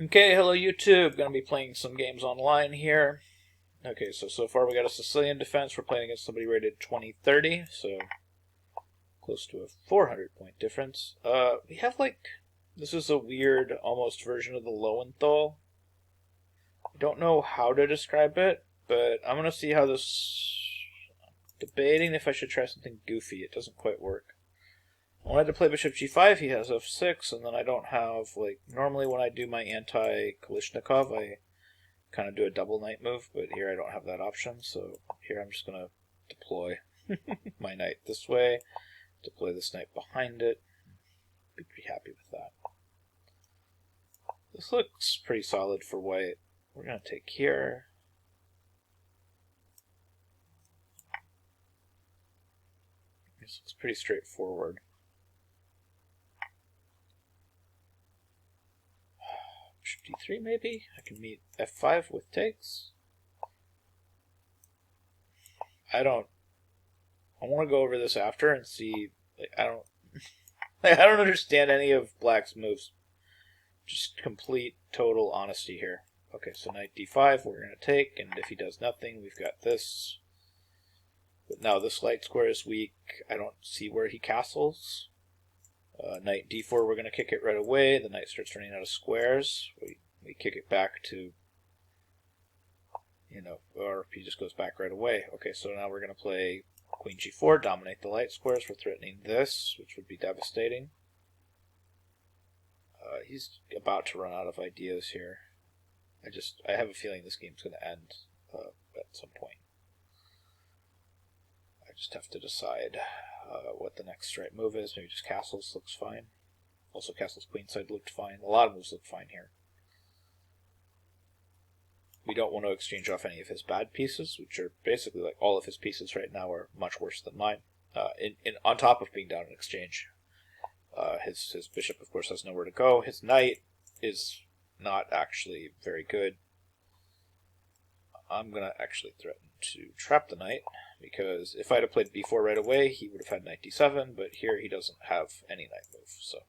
Okay, hello YouTube. Gonna be playing some games online here. Okay, so far we got a Sicilian defense. We're playing against somebody rated 2030, so close to a 400 point difference. We have this is a weird, almost version of the Lowenthal. I don't know how to describe it, but I'm gonna see how this. Debating if I should try something goofy. It doesn't quite work. I wanted to play bishop g5, he has f6, and then I don't have, normally when I do my anti-Kalishnikov, I kind of do a double knight move, but here I don't have that option, so here I'm just going to deploy my knight this way, deploy this knight behind it. Be pretty happy with that. This looks pretty solid for white. We're going to take here. This looks pretty straightforward. Bishop d3 maybe? I can meet f5 with takes. I want to go over this after and see. I don't understand any of Black's moves. Just complete, total honesty here. Okay, so knight d5 we're going to take, and if he does nothing, we've got this. But now this light square is weak. I don't see where he castles. Knight d4, we're going to kick it right away. The knight starts running out of squares. We kick it back to, or he just goes back right away. Okay, so now we're going to play queen g4, dominate the light squares. We're threatening this, which would be devastating. He's about to run out of ideas here. I have a feeling this game's going to end at some point. I just have to decide what the next right move is. Maybe just castles looks fine. Also, castles queenside looked fine. A lot of moves look fine here. We don't want to exchange off any of his bad pieces, which are basically like all of his pieces right now are much worse than mine. On top of being down in exchange, his bishop, of course, has nowhere to go. His knight is not actually very good. I'm going to actually threaten to trap the knight, because if I'd have played b4 right away, he would have had knight d7, but here he doesn't have any knight move, so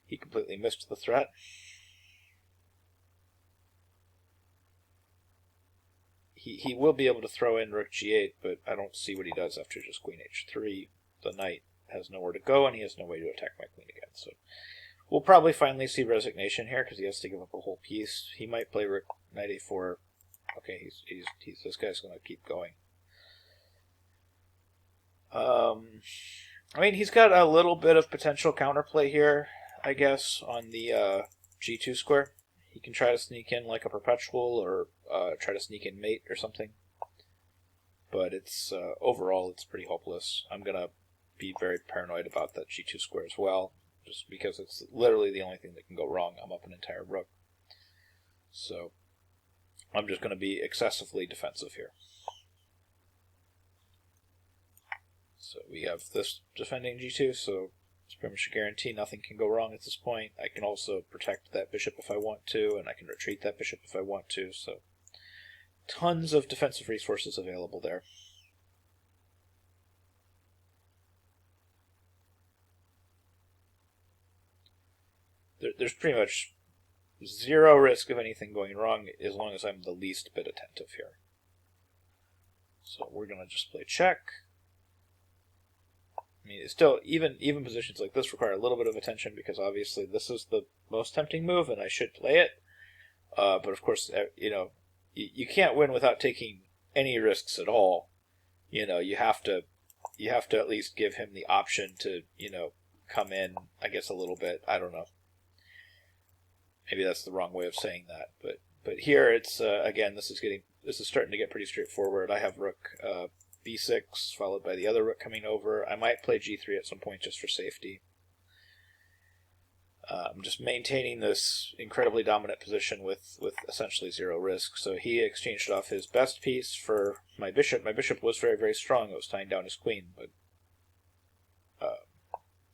he completely missed the threat. He will be able to throw in rook g8, but I don't see what he does after just queen h3. The knight has nowhere to go, and he has no way to attack my queen again, so we'll probably finally see resignation here, because he has to give up a whole piece. He might play rook knight a4. Okay, this guy's going to keep going. I mean, he's got a little bit of potential counterplay here, I guess, on the g2 square. He can try to sneak in like a perpetual, or try to sneak in mate or something. But it's overall, it's pretty hopeless. I'm going to be very paranoid about that g2 square as well, just because it's literally the only thing that can go wrong. I'm up an entire rook. So I'm just going to be excessively defensive here. So we have this defending g2, so it's pretty much a guarantee nothing can go wrong at this point. I can also protect that bishop if I want to, and I can retreat that bishop if I want to, so tons of defensive resources available there. There's pretty much zero risk of anything going wrong as long as I'm the least bit attentive here. So we're going to just play check. I mean, it's still, even positions like this require a little bit of attention, because obviously this is the most tempting move and I should play it. But of course, you can't win without taking any risks at all. You have to at least give him the option to, come in, I guess, a little bit. I don't know. Maybe that's the wrong way of saying that, but here it's again, this is starting to get pretty straightforward. I have rook b6 followed by the other rook coming over. I might play g3 at some point just for safety. I'm just maintaining this incredibly dominant position with essentially zero risk. So he exchanged off his best piece for my bishop. My bishop was very, very strong. It was tying down his queen, but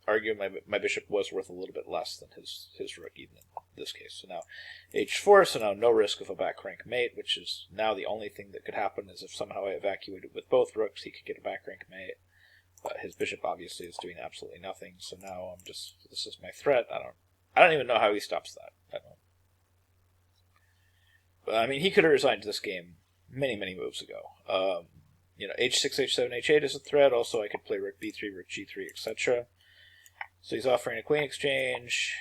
arguing my bishop was worth a little bit less than his rook even in this case. So now h4, so now no risk of a back rank mate, which is now the only thing that could happen is if somehow I evacuated with both rooks, he could get a back rank mate. His bishop obviously is doing absolutely nothing, so now this is my threat. I don't even know how he stops that. I mean, he could have resigned this game many, many moves ago. H6, H7, H8 is a threat. Also, I could play Rook B3, Rook G3, etc. So he's offering a queen exchange.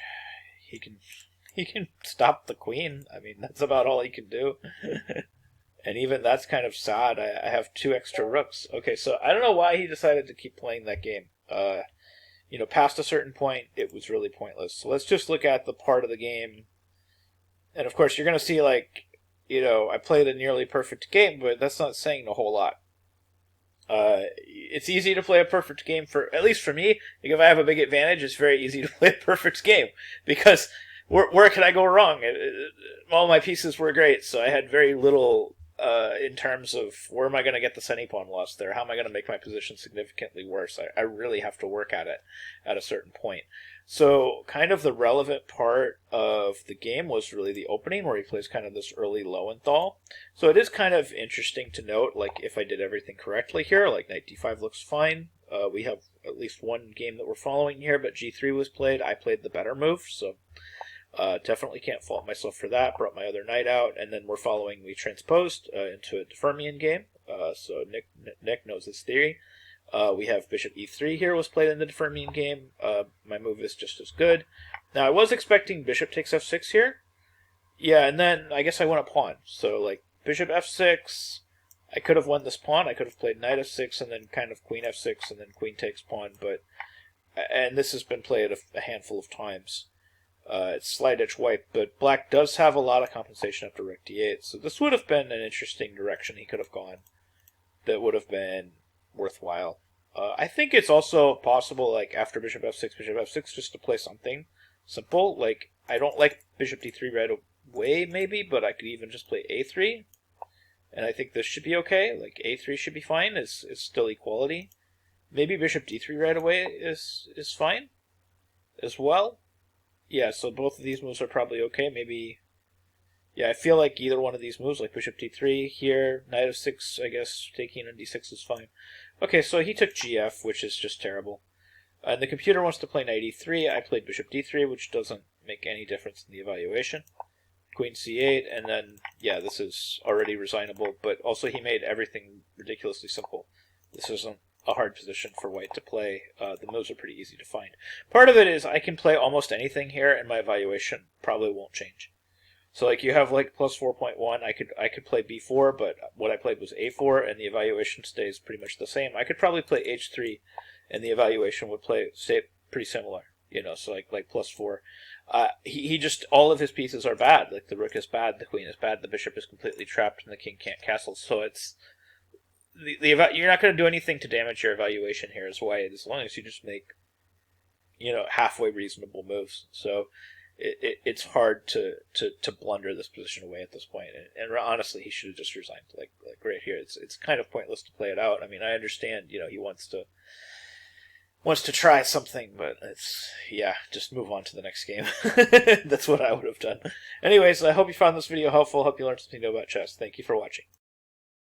He can stop the queen. I mean, that's about all he can do. And even that's kind of sad. I have 2 extra rooks. Okay, so I don't know why he decided to keep playing that game. Past a certain point, it was really pointless. So let's just look at the part of the game. And of course, you're going to see, I played a nearly perfect game, but that's not saying a whole lot. It's easy to play a perfect game at least for me. If I have a big advantage, it's very easy to play a perfect game because where can I go wrong? All my pieces were great, so I had very little in terms of where am I going to get the Senny pawn lost there? How am I going to make my position significantly worse? I really have to work at it at a certain point. So kind of the relevant part of the game was really the opening where he plays kind of this early Lowenthal. So it is kind of interesting to note, if I did everything correctly here, knight d5 looks fine. We have at least one game that we're following here, but g3 was played. I played the better move, so definitely can't fault myself for that. Brought my other knight out, and then we transposed into a Defermian game. So Nick knows his theory. We have bishop e3 here was played in the Defermian game. My move is just as good. Now, I was expecting bishop takes f6 here. Yeah, and then I guess I went a pawn. So, bishop f6, I could have won this pawn. I could have played knight f6 and then kind of queen f6 and then queen takes pawn. And this has been played a handful of times. It's slight edge white, but black does have a lot of compensation after rook d8. So this would have been an interesting direction he could have gone. That would have been worthwhile. I think it's also possible, after bishop f6, just to play something simple. I don't like bishop d3 right away, maybe, but I could even just play a3. And I think this should be okay. A3 should be fine. It's still equality. Maybe bishop d3 right away is fine as well. Yeah, so both of these moves are probably okay. Maybe, yeah, I feel like either one of these moves, bishop d3 here, knight f6, I guess, taking on d6 is fine. Okay, so he took gf, which is just terrible. And the computer wants to play knight e3. I played bishop d3, which doesn't make any difference in the evaluation. Queen c8, and then, yeah, this is already resignable, but also he made everything ridiculously simple. This isn't a hard position for white to play. The moves are pretty easy to find. Part of it is I can play almost anything here, and my evaluation probably won't change. So you have plus 4.1. I could play b4, but what I played was a4, and the evaluation stays pretty much the same. I could probably play h3, and the evaluation would stay pretty similar. So plus 4. He just, all of his pieces are bad. The rook is bad, the queen is bad, the bishop is completely trapped, and the king can't castle. So it's you're not going to do anything to damage your evaluation here as white, as long as you just make halfway reasonable moves. So it's hard to blunder this position away at this point. And honestly, he should have just resigned. Right here, it's kind of pointless to play it out. I mean, I understand he wants to try something, but just move on to the next game. That's what I would have done. Anyways, I hope you found this video helpful. Hope you learned something new about chess. Thank you for watching.